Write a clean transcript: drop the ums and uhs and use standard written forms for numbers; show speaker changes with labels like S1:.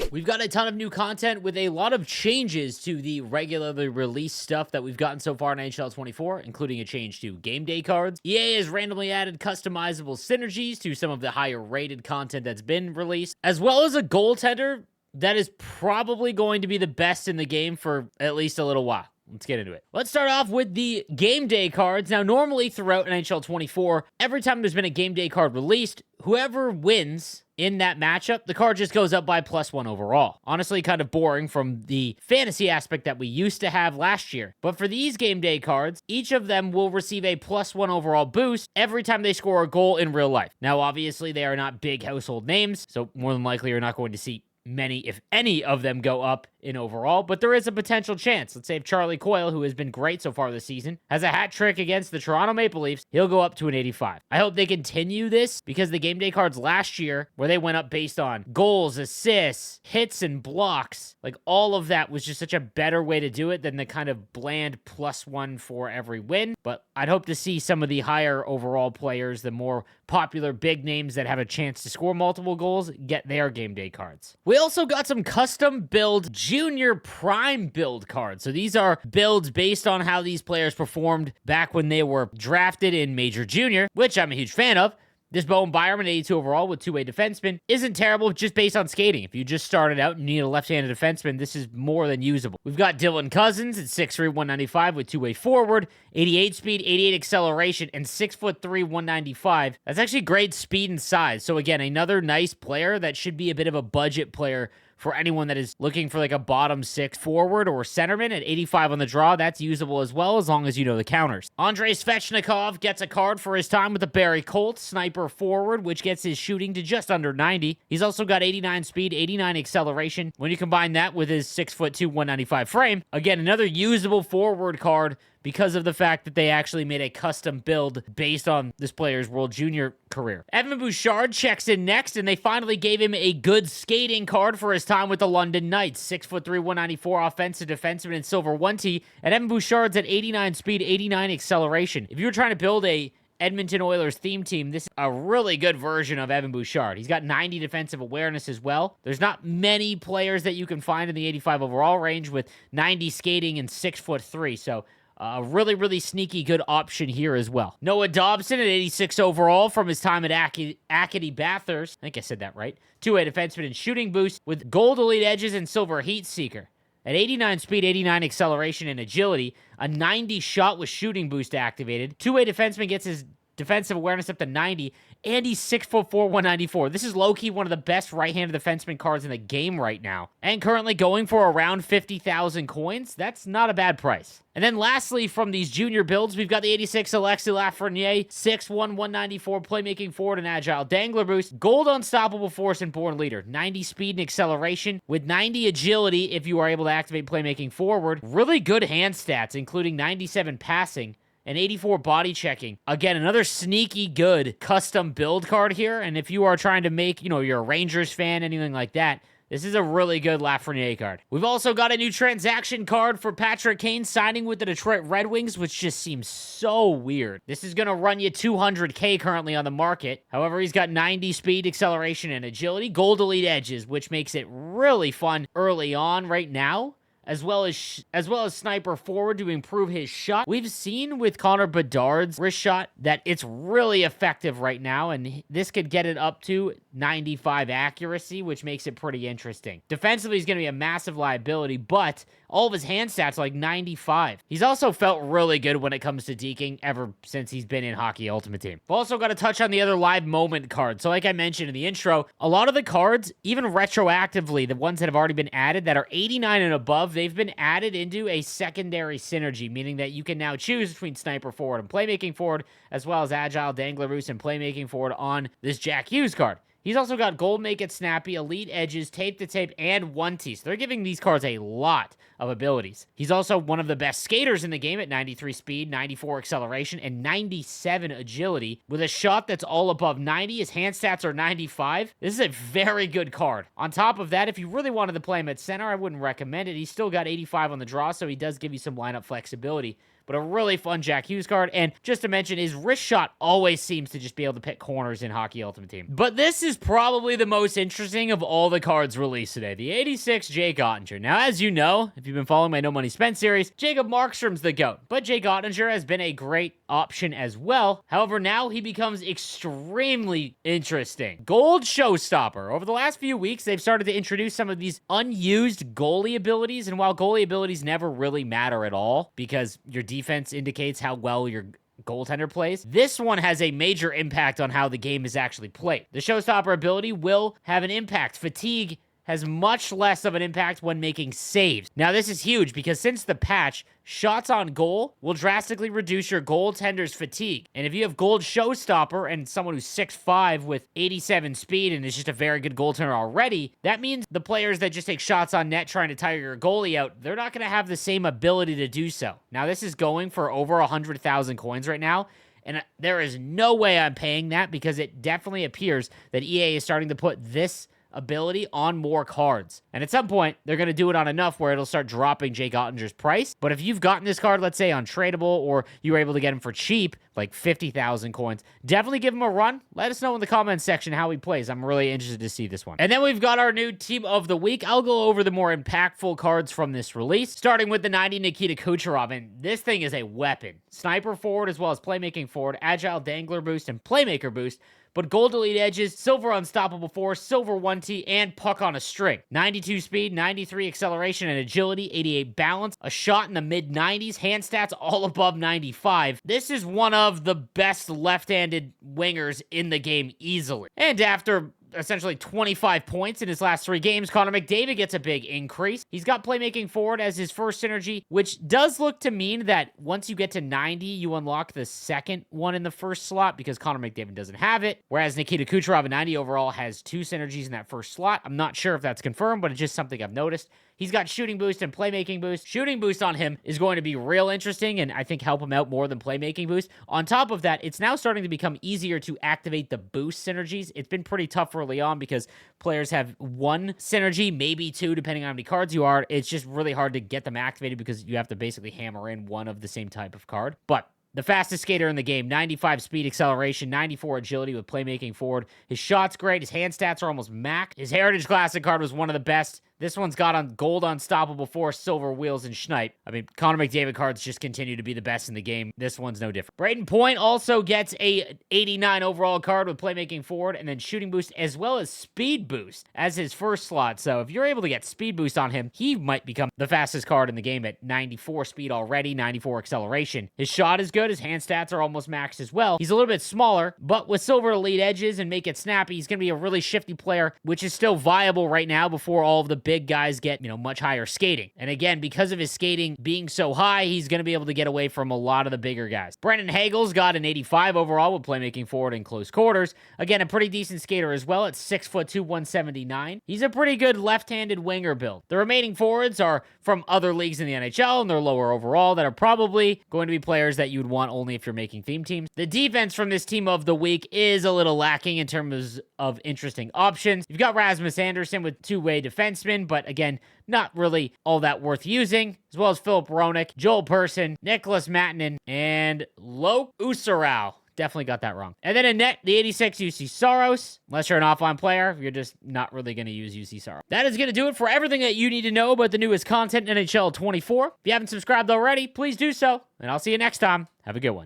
S1: We've got a ton of new content with a lot of changes to the regularly released stuff that we've gotten so far in NHL 24, including a change to game day cards. EA has randomly added customizable synergies to some of the higher rated content that's been released, as well as a goaltender that is probably going to be the best in the game for at least a little while. Let's get into it. Let's start off with the game day cards. Now, normally throughout NHL 24, every time there's been a game day card released, whoever wins in that matchup, the card just goes up by +1 overall. Honestly, kind of boring from the fantasy aspect that we used to have last year. But for these game day cards, each of them will receive a +1 overall boost every time they score a goal in real life. Now, obviously, they are not big household names, so more than likely you're not going to see many, if any, of them go up in overall, but there is a potential chance. Let's say if Charlie Coyle, who has been great so far this season, has a hat trick against the Toronto Maple Leafs, he'll go up to an 85. I hope they continue this because the game day cards last year, where they went up based on goals, assists, hits, and blocks, like all of that was just such a better way to do it than the kind of bland +1 for every win. But I'd hope to see some of the higher overall players, the more popular big names that have a chance to score multiple goals, get their game day cards. We also got some custom build Junior Prime build cards. So these are builds based on how these players performed back when they were drafted in Major Junior, which I'm a huge fan of. This Bowen Byram, 82 overall with two-way defenseman, isn't terrible just based on skating. If you just started out and you need a left-handed defenseman, this is more than usable. We've got Dylan Cousins at 6'3", 195 with two-way forward, 88 speed, 88 acceleration, and 6'3", 195. That's actually great speed and size. So again, another nice player that should be a bit of a budget player for anyone that is looking for like a bottom six forward or centerman. At 85 on the draw, that's usable as well, as long as you know the counters. Andrei Svechnikov gets a card for his time with the Barrie Colts, sniper forward, which gets his shooting to just under 90. He's also got 89 speed, 89 acceleration. When you combine that with his 6'2", 195 frame, again, another usable forward card because of the fact that they actually made a custom build based on this player's World Junior career. Evan Bouchard checks in next, and they finally gave him a good skating card for his time with the London Knights. 6'3", 194 offensive defenseman in silver 1T, and Evan Bouchard's at 89 speed, 89 acceleration. If you were trying to build a Edmonton Oilers theme team, this is a really good version of Evan Bouchard. He's got 90 defensive awareness as well. There's not many players that you can find in the 85 overall range with 90 skating and 6'3", so a really, really sneaky good option here as well. Noah Dobson at 86 overall from his time at Acadie Bathurst. I think I said that right. Two-way defenseman and shooting boost with gold elite edges and silver heat seeker. At 89 speed, 89 acceleration, and agility, a 90 shot with shooting boost activated. Two-way defenseman gets his defensive awareness up to 90, and he's 6'4", 194. This is low-key one of the best right-handed defenseman cards in the game right now. And currently going for around 50,000 coins. That's not a bad price. And then lastly, from these junior builds, we've got the 86 Alexis Lafreniere, 6'1", 194, playmaking forward and agile dangler boost, gold unstoppable force and born leader, 90 speed and acceleration, with 90 agility if you are able to activate playmaking forward. Really good hand stats, including 97 passing, and 84 body checking. Again, another sneaky good custom build card here. And if you are trying to make, you're a Rangers fan, anything like that, this is a really good Lafreniere card. We've also got a new transaction card for Patrick Kane signing with the Detroit Red Wings, which just seems so weird. This is going to run you $200K currently on the market. However, he's got 90 speed, acceleration, and agility, gold elite edges, which makes it really fun early on right now, as well as sniper forward to improve his shot. We've seen with Connor Bedard's wrist shot that it's really effective right now, and this could get it up to 95 accuracy, which makes it pretty interesting. Defensively, he's going to be a massive liability, but all of his hand stats are like 95. He's also felt really good when it comes to deking ever since he's been in Hockey Ultimate Team. We've also got to touch on the other live moment cards. So like I mentioned in the intro, a lot of the cards, even retroactively, the ones that have already been added that are 89 and above, they've been added into a secondary synergy, meaning that you can now choose between sniper forward and playmaking forward, as well as agile dangler boost and playmaking forward on this Jack Hughes card. He's also got gold make it snappy, elite edges, tape to tape, and 1T. So they're giving these cards a lot of abilities. He's also one of the best skaters in the game at 93 speed, 94 acceleration, and 97 agility. With a shot that's all above 90, his hand stats are 95. This is a very good card. On top of that, if you really wanted to play him at center, I wouldn't recommend it. He's still got 85 on the draw, so he does give you some lineup flexibility. but a really fun Jack Hughes card. And just to mention, his wrist shot always seems to just be able to pick corners in Hockey Ultimate Team. But this is probably the most interesting of all the cards released today, the 86 Jake Ottinger. Now, as you know, if you've been following my No Money Spent series, Jacob Markstrom's the GOAT, but Jake Ottinger has been a great option as well. However, now he becomes extremely interesting. Gold Showstopper. Over the last few weeks, they've started to introduce some of these unused goalie abilities, and while goalie abilities never really matter at all because your defense indicates how well your goaltender plays, this one has a major impact on how the game is actually played. The Showstopper ability will have an impact. Fatigue has much less of an impact when making saves. Now, this is huge because since the patch, shots on goal will drastically reduce your goaltender's fatigue. And if you have Gold Showstopper and someone who's 6'5" with 87 speed and is just a very good goaltender already, that means the players that just take shots on net trying to tire your goalie out, they're not going to have the same ability to do so. Now, this is going for over 100,000 coins right now, and there is no way I'm paying that because it definitely appears that EA is starting to put this ability on more cards. And at some point, they're going to do it on enough where it'll start dropping Jake Ottinger's price. But if you've gotten this card, let's say untradeable, or you were able to get him for cheap, like 50,000 coins, definitely give him a run. Let us know in the comments section how he plays. I'm really interested to see this one. And then we've got our new team of the week. I'll go over the more impactful cards from this release, starting with the 90 Nikita Kucherov. And this thing is a weapon. Sniper forward as well as playmaking forward, agile dangler boost, and playmaker boost. But gold elite edges, silver unstoppable force, silver 1T, and puck on a string. 92 speed, 93 acceleration and agility, 88 balance, a shot in the mid-90s, hand stats all above 95. This is one of the best left-handed wingers in the game easily. And after essentially 25 points in his last 3 games, Connor McDavid gets a big increase. He's got playmaking forward as his first synergy, which does look to mean that once you get to 90, you unlock the second one in the first slot because Connor McDavid doesn't have it, whereas Nikita Kucherov at 90 overall has 2 synergies in that first slot. I'm not sure if that's confirmed, but it's just something I've noticed. He's got shooting boost and playmaking boost. Shooting boost on him is going to be real interesting and I think help him out more than playmaking boost. On top of that, it's now starting to become easier to activate the boost synergies. It's been pretty tough early on because players have 1 synergy, maybe 2, depending on how many cards you are. It's just really hard to get them activated because you have to basically hammer in one of the same type of card. But the fastest skater in the game, 95 speed acceleration, 94 agility with playmaking forward. His shot's great. His hand stats are almost max. His Heritage Classic card was one of the best. This one's got on gold unstoppable force, silver wheels, and schnipe. I mean, Connor McDavid cards just continue to be the best in the game. This one's no different. Braden Point also gets a 89 overall card with playmaking forward and then shooting boost as well as speed boost as his first slot. So if you're able to get speed boost on him, he might become the fastest card in the game at 94 speed already, 94 acceleration. His shot is good. His hand stats are almost maxed as well. He's a little bit smaller, but with silver elite edges and make it snappy, he's going to be a really shifty player, which is still viable right now before all of the big guys get, much higher skating. And again, because of his skating being so high, he's going to be able to get away from a lot of the bigger guys. Brendan Hagel's got an 85 overall with playmaking forward in close quarters. Again, a pretty decent skater as well at 6'2", 179. He's a pretty good left-handed winger build. The remaining forwards are from other leagues in the NHL and they're lower overall that are probably going to be players that you would want only if you're making theme teams. The defense from this team of the week is a little lacking in terms of interesting options. You've got Rasmus Anderson with 2-way defenseman, but again, not really all that worth using, as well as Philip Roenick, Joel Person, Nicholas Mattinen, and Loke Usarau. Definitely got that wrong. And then in net, the 86 UC Saros. Unless you're an offline player, you're just not really going to use UC Saros. That is going to do it for everything that you need to know about the newest content in NHL 24. If you haven't subscribed already, please do so. And I'll see you next time. Have a good one.